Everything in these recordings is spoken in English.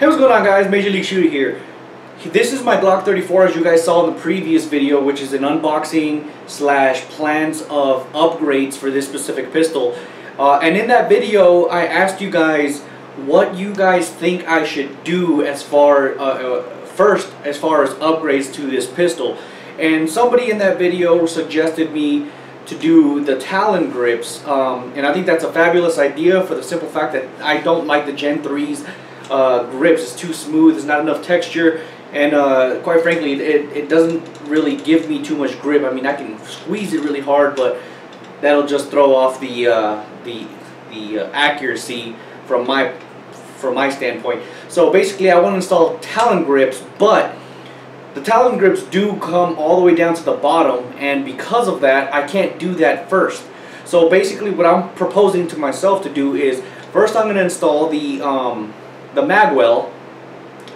Hey, what's going on, guys? Major League Shooter here. This is my Glock 34, as you guys saw in the previous video, which is an unboxing / plans of upgrades for this specific pistol. And in that video, I asked you guys what you guys think I should do as far first as far as upgrades to this pistol. And somebody in that video suggested me to do the Talon grips, and I think that's a fabulous idea for the simple fact that I don't like the Gen 3's grips. It's too smooth, there's not enough texture, and quite frankly it doesn't really give me too much grip. I mean, I can squeeze it really hard, but that'll just throw off the accuracy from my standpoint. So basically I want to install Talon grips, but the Talon grips do come all the way down to the bottom, and because of that I can't do that first. So basically what I'm proposing to myself to do is, first I'm going to install the Magwell,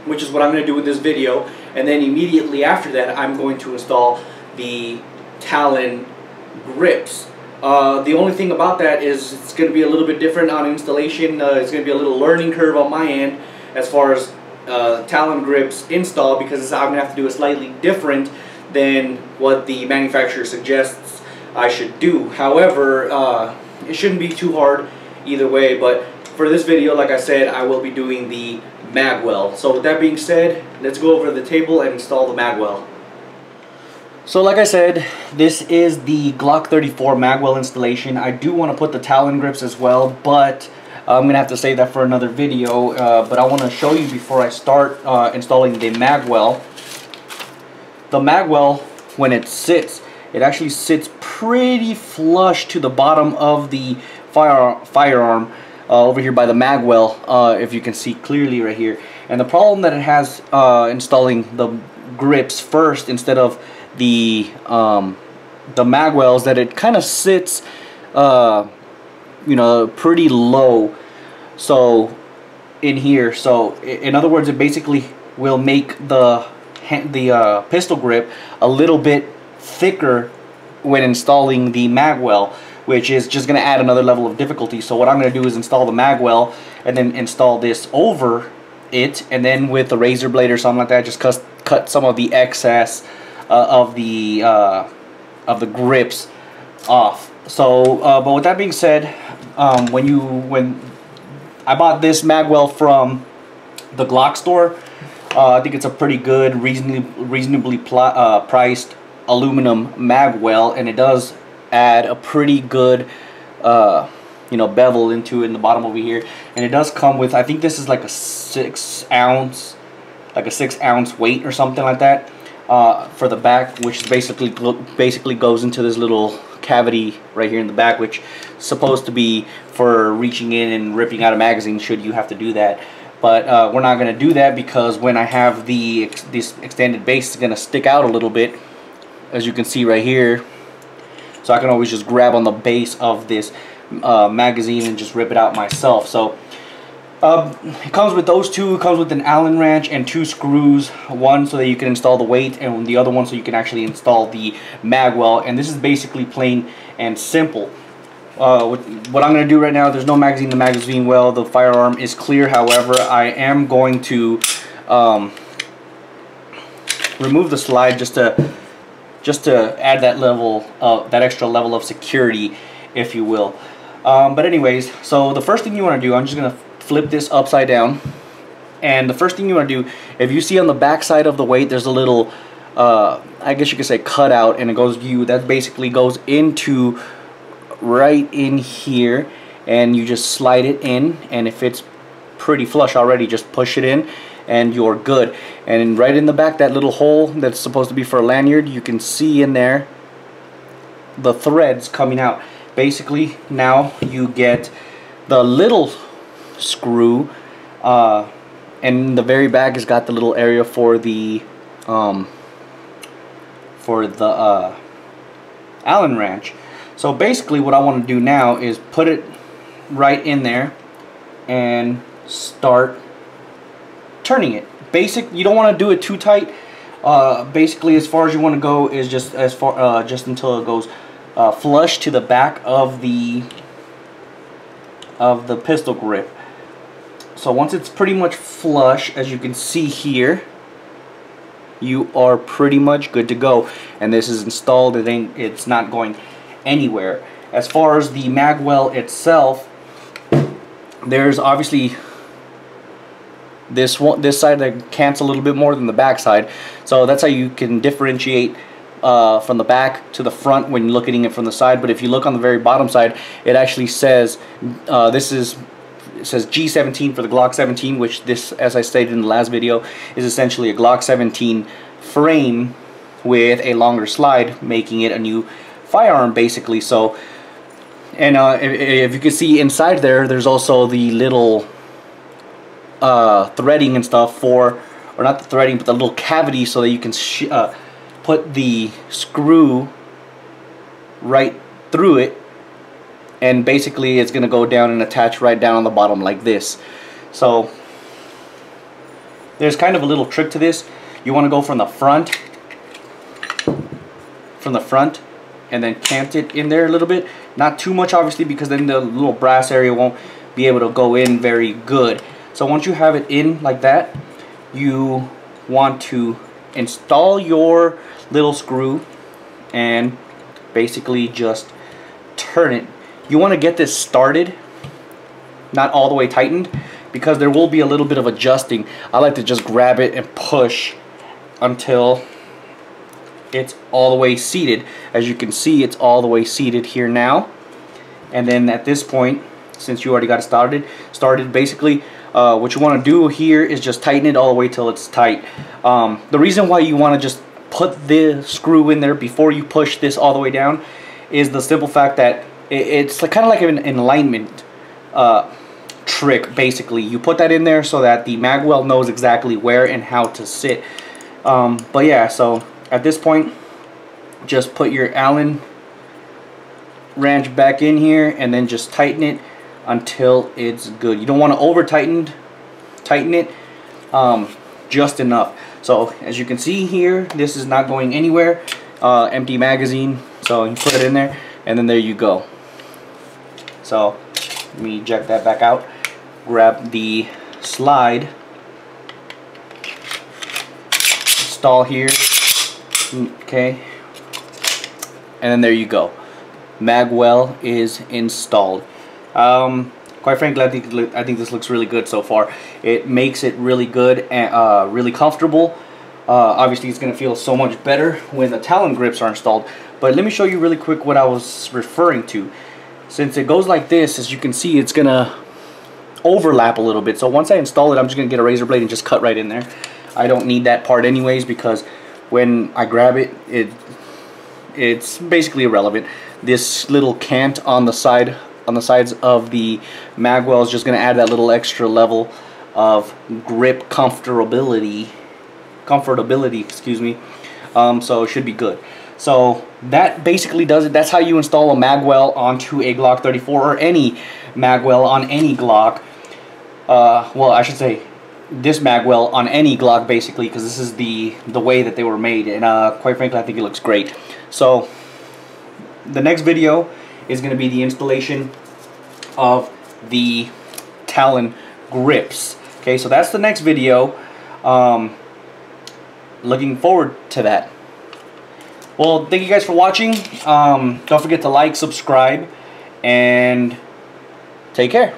which is what I'm going to do with this video, and then immediately after that I'm going to install the Talon grips. The only thing about that is it's going to be a little bit different on installation. It's going to be a little learning curve on my end as far as Talon grips install, because I'm going to have to do it slightly different than what the manufacturer suggests I should do. However, it shouldn't be too hard either way, but for this video, like I said, I will be doing the Magwell. So with that being said, let's go over to the table and install the Magwell. So like I said, this is the Glock 34 Magwell installation. I do want to put the Talon grips as well, but I'm going to have to save that for another video. But I want to show you before I start installing the Magwell. The Magwell, when it sits, it actually sits pretty flush to the bottom of the firearm. Over here by the Magwell, if you can see clearly right here. And the problem that it has installing the grips first instead of the Magwell is that it kind of sits you know, pretty low, so in here. So in other words, it basically will make the pistol grip a little bit thicker when installing the Magwell, which is just going to add another level of difficulty. So what I'm going to do is install the Magwell and then install this over it, and then with a razor blade or something like that, just cut some of the excess of the grips off. So, but with that being said, when I bought this Magwell from the Glock store, I think it's a pretty good, reasonably priced aluminum Magwell, and it does add a pretty good you know, bevel into it in the bottom over here. And it does come with, I think this is like a 6 ounce weight or something like that for the back, which basically goes into this little cavity right here in the back, which is supposed to be for reaching in and ripping out a magazine should you have to do that. But we're not going to do that, because when I have this extended base, it's going to stick out a little bit, as you can see right here. So I can always just grab on the base of this magazine and just rip it out myself. So it comes with those two. It comes with an Allen wrench and 2 screws, one so that you can install the weight, and the other one so you can actually install the Magwell. And this is basically plain and simple. What I'm going to do right now, there's no magazine. The magazine well, the firearm is clear. However, I am going to remove the slide just to add that level, that extra level of security, if you will. But anyways, so the first thing you want to do, I'm just going to flip this upside down. And the first thing you want to do, if you see on the back side of the weight, there's a little, I guess you could say cutout, and it goes, that basically goes into right in here, and you just slide it in, and if it's pretty flush already, just push it in and you're good. And right in the back, that little hole that's supposed to be for a lanyard, you can see in there the threads coming out. Basically, now you get the little screw, and in the very back has got the little area for the Allen wrench. So basically what I want to do now is put it right in there and start turning it. You don't want to do it too tight. Basically, as far as you want to go is just until it goes flush to the back of the pistol grip. So once it's pretty much flush, as you can see here, you are pretty much good to go. And this is installed. It's not going anywhere. As far as the Magwell itself, there's obviously this side that cants a little bit more than the back side. So that's how you can differentiate from the back to the front when looking at it from the side. But if you look on the very bottom side, it actually says it says G17 for the Glock 17, which this, as I stated in the last video, is essentially a Glock 17 frame with a longer slide, making it a new firearm basically. So, and if you can see inside there's also the little threading and stuff or not the threading, but the little cavity so that you can put the screw right through it, and basically it's gonna go down and attach right down on the bottom like this. So there's kind of a little trick to this. You want to go from the front and then cant it in there a little bit, not too much obviously, because then the little brass area won't be able to go in very good. So once you have it in like that, you want to install your little screw and basically just turn it. You want to get this started, not all the way tightened, because there will be a little bit of adjusting. I like to just grab it and push until it's all the way seated. As you can see, it's all the way seated here now. And then at this point, since you already got it started basically, what you want to do here is just tighten it all the way till it's tight. The reason why you want to just put the screw in there before you push this all the way down is the simple fact that it's kind of like an alignment trick basically. You put that in there so that the Magwell knows exactly where and how to sit. But yeah, so at this point, just put your Allen wrench back in here and then just tighten it until it's good. You don't want to over tighten it, just enough. So as you can see here, this is not going anywhere. Empty magazine, so you put it in there and then there you go. So let me eject that back out, grab the slide, install here, okay, and then there you go. Magwell is installed. Quite frankly, I think this looks really good so far. It makes it really good and really comfortable. Obviously, it's going to feel so much better when the Talon grips are installed. But let me show you really quick what I was referring to. Since it goes like this, as you can see, it's going to overlap a little bit. So once I install it, I'm just going to get a razor blade and just cut right in there. I don't need that part anyways, because when I grab it, it's basically irrelevant. This little cant on the sides of the Magwell is just going to add that little extra level of grip comfortability, excuse me. So it should be good. So that basically does it. That's how you install a Magwell onto a Glock 34 or any Magwell on any Glock. Well, I should say this Magwell on any Glock basically, because this is the way that they were made, and quite frankly I think it looks great. So the next video is going to be the installation of the Talon grips. Okay, so that's the next video. Looking forward to that. Well, thank you guys for watching. Don't forget to like, subscribe, and take care.